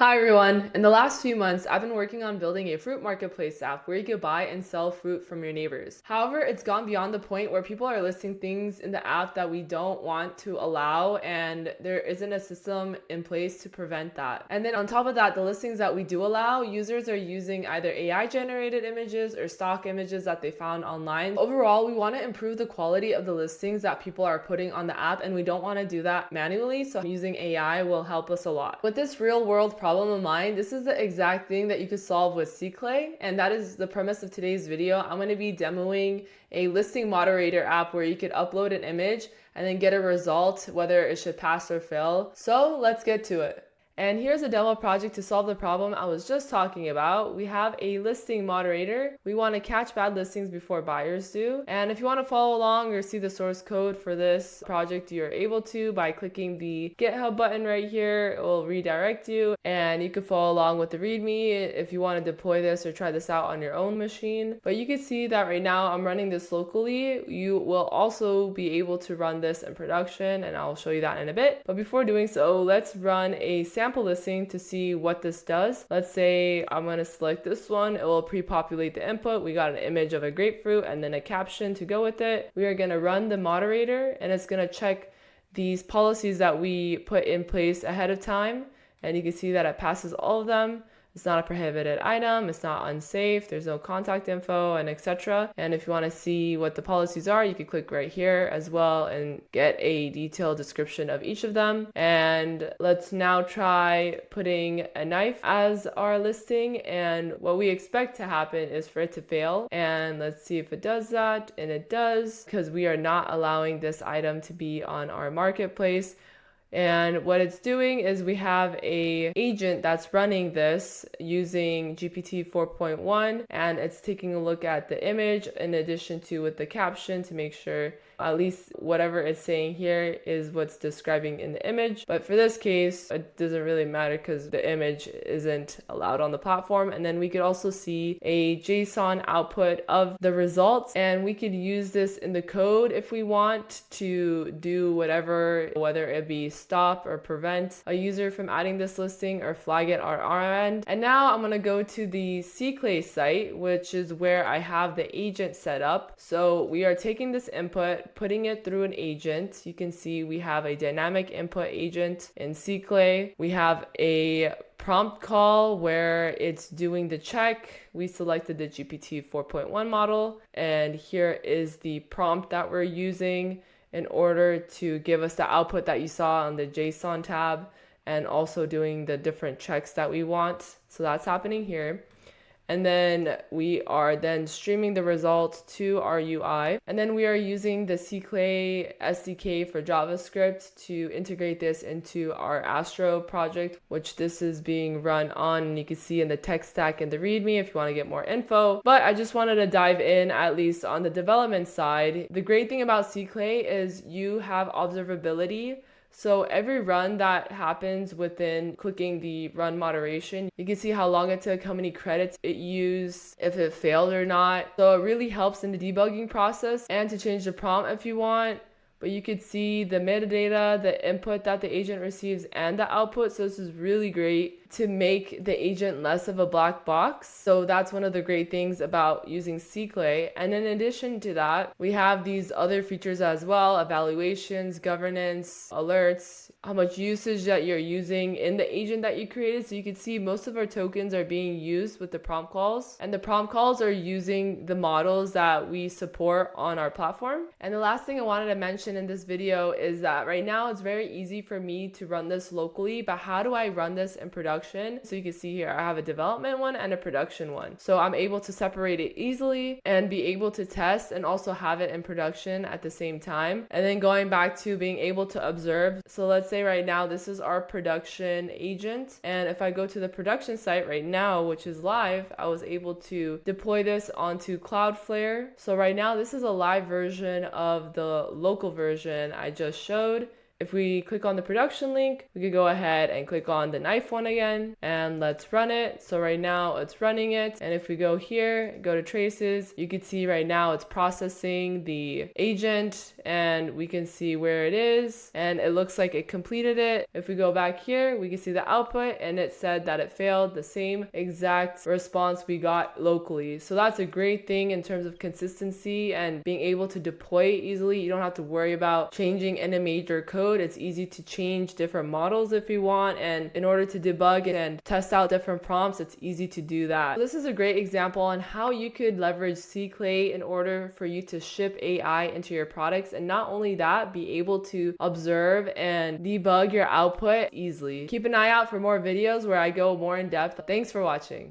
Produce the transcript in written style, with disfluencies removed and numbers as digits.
Hi everyone! In the last few months, I've been working on building a fruit marketplace app where you can buy and sell fruit from your neighbors. However, it's gone beyond the point where people are listing things in the app that we don't want to allow, and there isn't a system in place to prevent that. And then on top of that, the listings that we do allow, users are using either AI generated images or stock images that they found online. Overall, we want to improve the quality of the listings that people are putting on the app, and we don't want to do that manually, so using AI will help us a lot. With this real world problem in mind, this is the exact thing that you could solve with Seclai, and that is the premise of today's video. I'm going to be demoing a listing moderator app where you could upload an image and then get a result whether it should pass or fail. So let's get to it. And here's a demo project to solve the problem I was just talking about. We have a listing moderator. We want to catch bad listings before buyers do. And if you want to follow along or see the source code for this project, you're able to by clicking the GitHub button right here. It will redirect you, and you can follow along with the README if you want to deploy this or try this out on your own machine. But you can see that right now I'm running this locally. You will also be able to run this in production, and I'll show you that in a bit. But before doing so, let's run a sample listing to see what this does. Let's say I'm going to select this one. It will pre-populate the input. We got an image of a grapefruit and then a caption to go with it. We are going to run the moderator, and it's going to check these policies that we put in place ahead of time. And you can see that it passes all of them. It's not a prohibited item, it's not unsafe, there's no contact info, and etc. And if you want to see what the policies are, you can click right here as well and get a detailed description of each of them. And let's now try putting a knife as our listing, and what we expect to happen is for it to fail. And let's see if it does that, and it does, because we are not allowing this item to be on our marketplace. And what it's doing is we have a agent that's running this using GPT 4.1, and it's taking a look at the image in addition to with the caption to make sure at least whatever it's saying here is what's describing in the image. But for this case, it doesn't really matter because the image isn't allowed on the platform. And then we could also see a JSON output of the results, and we could use this in the code if we want to do whatever, whether it be stop or prevent a user from adding this listing or flag it on our end. And now I'm going to go to the Seclai site, which is where I have the agent set up. So we are taking this input, putting it through an agent. You can see we have a dynamic input agent in Seclai. We have a prompt call where it's doing the check. We selected the GPT 4.1 model, and here is the prompt that we're using in order to give us the output that you saw on the JSON tab, and also doing the different checks that we want. So that's happening here. And then we are then streaming the results to our UI. And then we are using the Seclai SDK for JavaScript to integrate this into our Astro project, which this is being run on. And you can see in the tech stack and the README if you want to get more info. But I just wanted to dive in at least on the development side. The great thing about Seclai is you have observability. So every run that happens within clicking the run moderation, you can see how long it took, how many credits it used, if it failed or not. So it really helps in the debugging process, and to change the prompt if you want. But you could see the metadata, the input that the agent receives, and the output. So this is really great to make the agent less of a black box. So that's one of the great things about using Seclai. And in addition to that, we have these other features as well: evaluations, governance, alerts, how much usage that you're using in the agent that you created. So you can see most of our tokens are being used with the prompt calls, and the prompt calls are using the models that we support on our platform. And the last thing I wanted to mention in this video is that right now it's very easy for me to run this locally, but how do I run this in production? So you can see here I have a development one and a production one, so I'm able to separate it easily and be able to test and also have it in production at the same time. And then going back to being able to observe, so let's say right now this is our production agent, and if I go to the production site right now, which is live, I was able to deploy this onto Cloudflare. So right now this is a live version of the local version I just showed. If we click on the production link, we could go ahead and click on the knife one again, and let's run it. So right now it's running it. And if we go here, go to traces, you can see right now it's processing the agent, and we can see where it is, and it looks like it completed it. If we go back here, we can see the output, and it said that it failed, the same exact response we got locally. So that's a great thing in terms of consistency and being able to deploy it easily. You don't have to worry about changing any major code. It's easy to change different models if you want, and in order to debug and test out different prompts, it's easy to do that. So this is a great example on how you could leverage Seclai in order for you to ship AI into your products, and not only that, be able to observe and debug your output easily. Keep an eye out for more videos where I go more in depth. Thanks for watching.